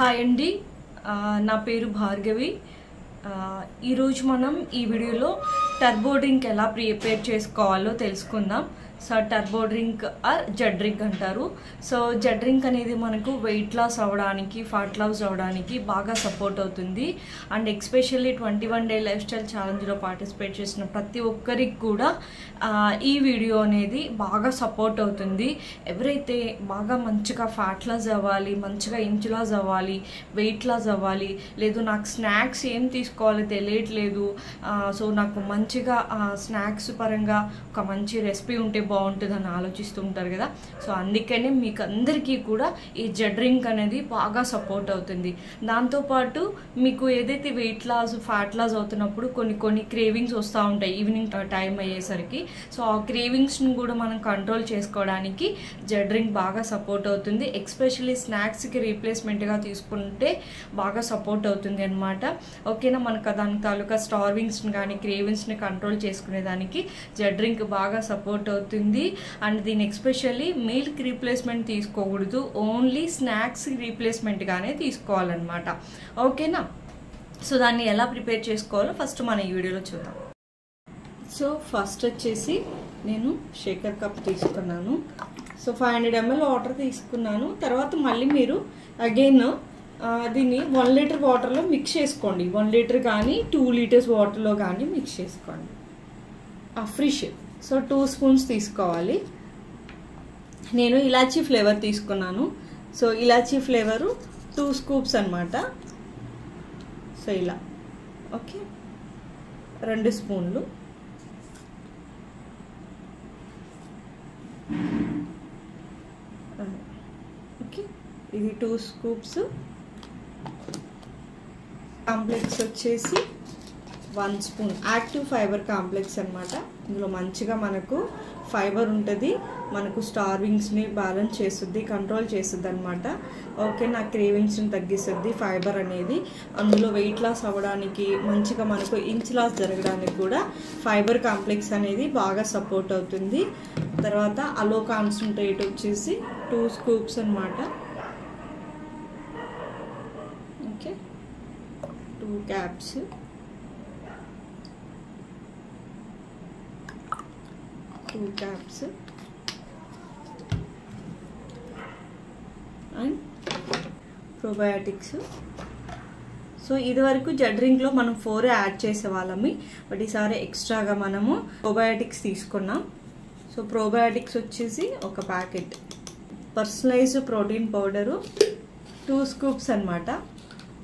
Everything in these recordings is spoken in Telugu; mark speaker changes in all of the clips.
Speaker 1: హాయ్ అండి, నా పేరు భార్గవి. ఈరోజు మనం ఈ వీడియోలో టర్బో డ్రింక్ ఎలా ప్రిపేర్ చేసుకోవాలో తెలుసుకుందాం. So turbo drink or Z drink అంటారు. సో జెడ్ డ్రింక్ అనేది మనకు వెయిట్ లాస్ అవ్వడానికి, ఫ్యాట్ లాస్ అవ్వడానికి బాగా సపోర్ట్ అవుతుంది. And especially 21 day lifestyle ఛాలెంజ్లో పార్టిసిపేట్ చేసిన ప్రతి ఒక్కరికి కూడా ఈ వీడియో అనేది బాగా సపోర్ట్ అవుతుంది. ఎవరైతే బాగా మంచిగా ఫ్యాట్ లాస్ అవ్వాలి, మంచిగా ఇంచ్ లాస్ అవ్వాలి, వెయిట్ లాస్ అవ్వాలి, లేదు నాకు స్నాక్స్ ఏం తీసుకోవాలో తెలియట్లేదు, సో నాకు మంచిగా స్నాక్స్ పరంగా ఒక మంచి రెసిపీ ఉంటే బాగుంటుందని ఆలోచిస్తూ ఉంటారు కదా. సో అందుకనే మీకు అందరికీ కూడా ఈ జెడ్ డ్రింక్ అనేది బాగా సపోర్ట్ అవుతుంది. దాంతోపాటు మీకు ఏదైతే వెయిట్ లాస్, ఫ్యాట్ లాస్ అవుతున్నప్పుడు కొన్ని క్రేవింగ్స్ వస్తూ ఉంటాయి ఈవినింగ్ టైం అయ్యేసరికి. సో ఆ క్రేవింగ్స్ని కూడా మనం కంట్రోల్ చేసుకోవడానికి జెడ్ డ్రింక్ బాగా సపోర్ట్ అవుతుంది. ఎస్పెషల్లీ స్నాక్స్కి రీప్లేస్మెంట్గా తీసుకుంటే బాగా సపోర్ట్ అవుతుంది అనమాట. ఓకేనా, మనకు దాని తాలూకా స్టార్వింగ్స్ని కానీ క్రేవింగ్స్ని కంట్రోల్ చేసుకునేదానికి జెడ్ డ్రింక్ బాగా సపోర్ట్ అవుతుంది. అండ్ దీని ఎస్పెషల్లీ మిల్క్ రీప్లేస్మెంట్ తీసుకోకూడదు, ఓన్లీ స్నాక్స్ రీప్లేస్మెంట్గానే తీసుకోవాలన్నమాట. ఓకేనా, సో దాన్ని ఎలా ప్రిపేర్ చేసుకోవాలో ఫస్ట్ మన ఈ వీడియోలో చూద్దాం. సో ఫస్ట్ వచ్చేసి నేను షేకర్ కప్ తీసుకున్నాను. సో 500 ml వాటర్ తీసుకున్నాను. తర్వాత మళ్ళీ మీరు అగైన్ దీన్ని 1 లీటర్ వాటర్లో మిక్స్ చేసుకోండి. 1 లీటర్ కానీ 2 లీటర్స్ వాటర్లో కానీ మిక్స్ చేసుకోండి. ఫ్రెష్. సో 2 స్పూన్స్ తీసుకోవాలి. నేను ఇలాచీ ఫ్లేవర్ తీసుకున్నాను. సో ఇలాచీ ఫ్లేవరు 2 స్కూప్స్ అనమాట. సో ఇలా ఓకే, 2 స్పూన్లు. ఓకే, ఇది 2 స్కూప్స్. కాంప్లెక్స్ వచ్చేసి 1 స్పూన్. యాక్టివ్ ఫైబర్ కాంప్లెక్స్ అనమాట. ఇందులో మంచిగా మనకు ఫైబర్ ఉంటుంది, మనకు స్టార్వింగ్స్ని బ్యాలెన్స్ చేస్తుంది, కంట్రోల్ చేస్తుంది అనమాట. ఓకే, నా క్రేవింగ్స్ని తగ్గిస్తుంది ఫైబర్ అనేది. అందులో వెయిట్ లాస్ అవ్వడానికి, మంచిగా మనకు ఇంచ్ లాస్ జరగడానికి కూడా ఫైబర్ కాంప్లెక్స్ అనేది బాగా సపోర్ట్ అవుతుంది. తర్వాత అలో కాన్సన్ట్రేట్ వచ్చేసి 2 స్కూప్స్ అనమాట. Okay, 2 caps. And probiotics. So ఇది వరకు జెడ్ డ్రింక్లో మనం 4 యాడ్ చేసేవాళ్ళమి, బట్ ఈసారి ఎక్స్ట్రాగా మనము ప్రోబయాటిక్స్ తీసుకున్నాం. సో ప్రోబయాటిక్స్ వచ్చేసి ఒక packet. Personalised protein powder 2 scoops అనమాట.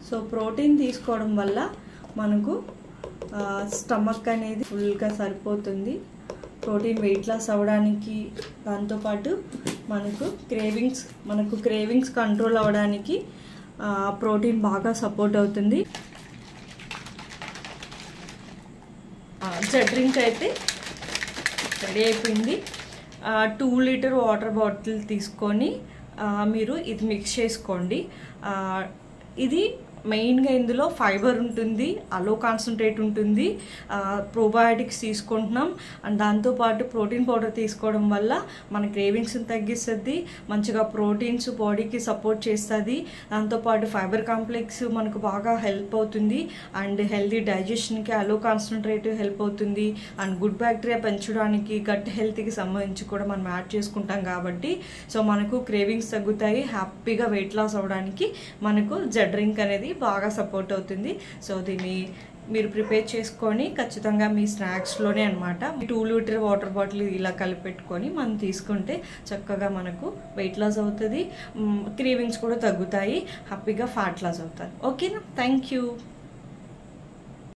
Speaker 1: సో ప్రోటీన్ తీసుకోవడం వల్ల మనకు స్టమక్ అనేది ఫుల్గా సరిపోతుంది. ప్రోటీన్ వెయిట్ లాస్ అవ్వడానికి, దాంతోపాటు మనకు క్రేవింగ్స్ కంట్రోల్ అవ్వడానికి ప్రోటీన్ బాగా సపోర్ట్ అవుతుంది. జెడ్ డ్రింక్ అయితే రెడీ అయిపోయింది. 2 లీటర్ వాటర్ బాటిల్ తీసుకొని మీరు ఇది మిక్స్ చేసుకోండి. ఇది మెయిన్గా ఇందులో ఫైబర్ ఉంటుంది, అలో కాన్సన్ట్రేట్ ఉంటుంది, ప్రోబయాటిక్స్ తీసుకుంటున్నాం. అండ్ దాంతోపాటు ప్రోటీన్ పౌడర్ తీసుకోవడం వల్ల మన క్రేవింగ్స్ని తగ్గిస్తుంది, మంచిగా ప్రోటీన్స్ బాడీకి సపోర్ట్ చేస్తుంది. దాంతోపాటు ఫైబర్ కాంప్లెక్స్ మనకు బాగా హెల్ప్ అవుతుంది. అండ్ హెల్తీ డైజెషన్కి అలో కాన్సన్ట్రేట్ హెల్ప్ అవుతుంది. అండ్ గుడ్ బ్యాక్టీరియా పెంచడానికి, గట్ హెల్త్కి సంబంధించి కూడా మనం యాడ్ చేసుకుంటాం కాబట్టి సో మనకు క్రేవింగ్స్ తగ్గుతాయి. హ్యాపీగా వెయిట్ లాస్ అవ్వడానికి మనకు జెడ్ డ్రింక్ అనేది బాగా సపోర్ట్ అవుతుంది. సో దీన్ని మీరు ప్రిపేర్ చేసుకొని ఖచ్చితంగా మీ స్నాక్స్లోనే అనమాట 2 లీటర్ వాటర్ బాటిల్ ఇలా కలిపెట్టుకొని మనం తీసుకుంటే చక్కగా మనకు వెయిట్ లాస్ అవుతుంది, క్రేవింగ్స్ కూడా తగ్గుతాయి, హ్యాపీగా ఫ్యాట్ లాస్ అవుతారు. ఓకేనా, థ్యాంక్ యూ.